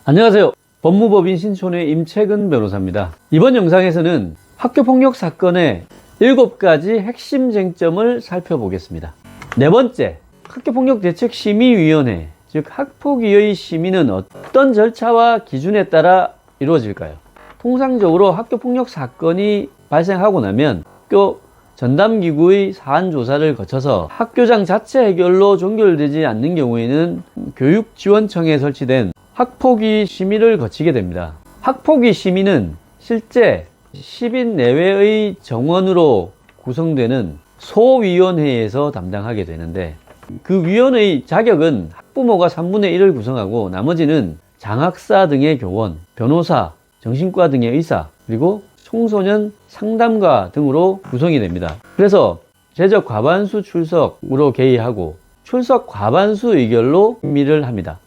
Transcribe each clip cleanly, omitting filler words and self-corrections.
안녕하세요. 법무법인 신촌의 임채근 변호사입니다. 이번 영상에서는 학교폭력 사건의 7가지 핵심 쟁점을 살펴보겠습니다. 네 번째, 학교폭력대책심의위원회, 즉 학폭위의 심의는 어떤 절차와 기준에 따라 이루어질까요? 통상적으로 학교폭력 사건이 발생하고 나면 학교 전담기구의 사안조사를 거쳐서 학교장 자체 해결로 종결되지 않는 경우에는 교육지원청에 설치된 학폭위 심의를 거치게 됩니다. 학폭위 심의는 실제 10인 내외의 정원으로 구성되는 소위원회에서 담당하게 되는데, 그 위원회의 자격은 학부모가 3분의 1을 구성하고 나머지는 장학사 등의 교원, 변호사, 정신과 등의 의사, 그리고 청소년 상담가 등으로 구성이 됩니다. 그래서 제적 과반수 출석으로 개의하고 출석 과반수 의결로 심의를 합니다.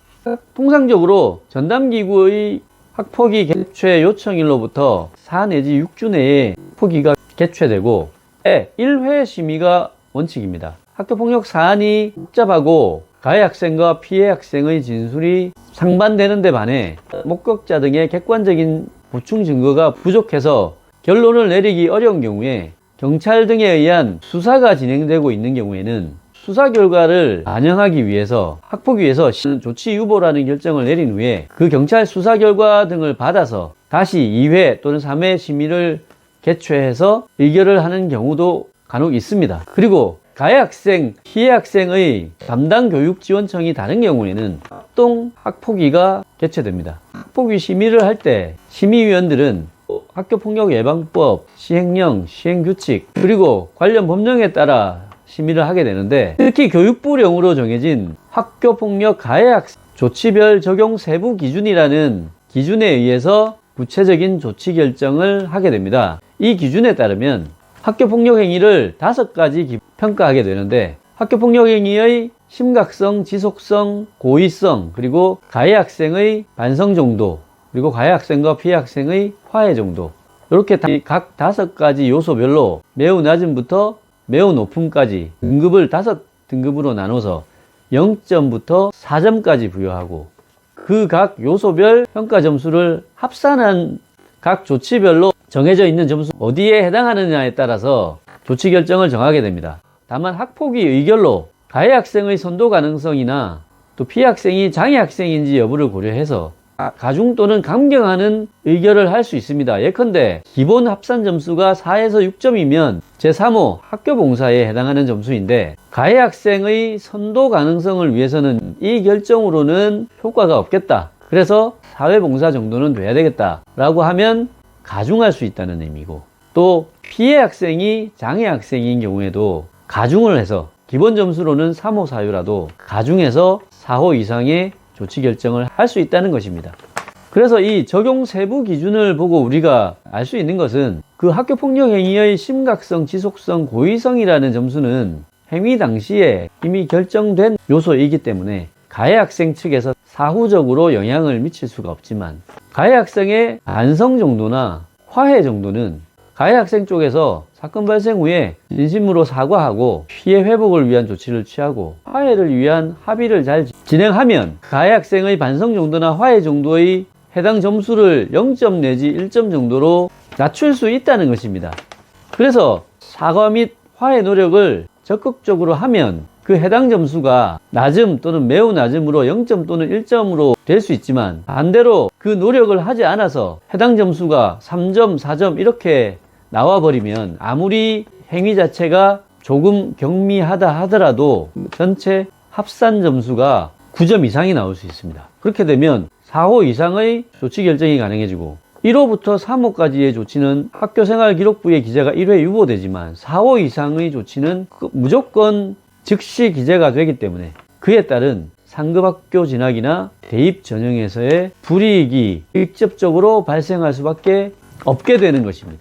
통상적으로 전담기구의 학폭위 개최 요청일로부터 4 내지 6주 내에 학폭위가 개최되고 1회 심의가 원칙입니다. 학교폭력 사안이 복잡하고 가해 학생과 피해 학생의 진술이 상반되는 데 반해 목격자 등의 객관적인 보충 증거가 부족해서 결론을 내리기 어려운 경우에 경찰 등에 의한 수사가 진행되고 있는 경우에는 수사 결과를 반영하기 위해서 학폭위에서 조치 유보라는 결정을 내린 후에 그 경찰 수사 결과 등을 받아서 다시 2회 또는 3회 심의를 개최해서 의결을 하는 경우도 간혹 있습니다. 그리고 가해 학생, 피해 학생의 담당 교육지원청이 다른 경우에는 합동 학폭위가 개최됩니다. 학폭위 심의를 할 때 심의위원들은 학교폭력예방법, 시행령, 시행규칙, 그리고 관련 법령에 따라 심의를 하게 되는데, 특히 교육부령으로 정해진 학교폭력 가해 학생 조치별 적용 세부 기준이라는 기준에 의해서 구체적인 조치 결정을 하게 됩니다. 이 기준에 따르면 학교폭력 행위를 5가지 평가하게 되는데, 학교폭력 행위의 심각성, 지속성, 고의성, 그리고 가해 학생의 반성 정도, 그리고 가해 학생과 피해 학생의 화해 정도, 이렇게 각 5가지 요소별로 매우 낮음부터 매우 높음까지 등급을 5등급으로 나눠서 0점부터 4점까지 부여하고, 그 각 요소별 평가 점수를 합산한 각 조치별로 정해져 있는 점수 어디에 해당하느냐에 따라서 조치 결정을 정하게 됩니다. 다만 학폭위 의결로 가해 학생의 선도 가능성이나 또 피해 학생이 장애 학생인지 여부를 고려해서 가중 또는 감경하는 의결을 할 수 있습니다. 예컨대 기본 합산 점수가 4에서 6점이면 제3호 학교봉사에 해당하는 점수인데, 가해 학생의 선도 가능성을 위해서는 이 결정으로는 효과가 없겠다, 그래서 사회봉사 정도는 돼야 되겠다 라고 하면 가중할 수 있다는 의미고, 또 피해 학생이 장애 학생인 경우에도 가중을 해서 기본 점수로는 3호 사유라도 가중해서 4호 이상의 조치 결정을 할 수 있다는 것입니다. 그래서 이 적용 세부 기준을 보고 우리가 알 수 있는 것은 그 학교폭력 행위의 심각성, 지속성, 고의성이라는 점수는 행위 당시에 이미 결정된 요소이기 때문에 가해 학생 측에서 사후적으로 영향을 미칠 수가 없지만, 가해 학생의 반성 정도나 화해 정도는 가해 학생 쪽에서 사건 발생 후에 진심으로 사과하고 피해 회복을 위한 조치를 취하고 화해를 위한 합의를 잘 진행하면 가해 학생의 반성 정도나 화해 정도의 해당 점수를 0점 내지 1점 정도로 낮출 수 있다는 것입니다. 그래서 사과 및 화해 노력을 적극적으로 하면 그 해당 점수가 낮음 또는 매우 낮음으로 0점 또는 1점으로 될 수 있지만, 반대로 그 노력을 하지 않아서 해당 점수가 3점, 4점 이렇게 나와버리면 아무리 행위 자체가 조금 경미하다 하더라도 전체 합산 점수가 9점 이상이 나올 수 있습니다. 그렇게 되면 4호 이상의 조치 결정이 가능해지고, 1호부터 3호까지의 조치는 학교생활기록부에 기재가 1회 유보되지만 4호 이상의 조치는 무조건 즉시 기재가 되기 때문에 그에 따른 상급학교 진학이나 대입 전형에서의 불이익이 직접적으로 발생할 수밖에 없게 되는 것입니다.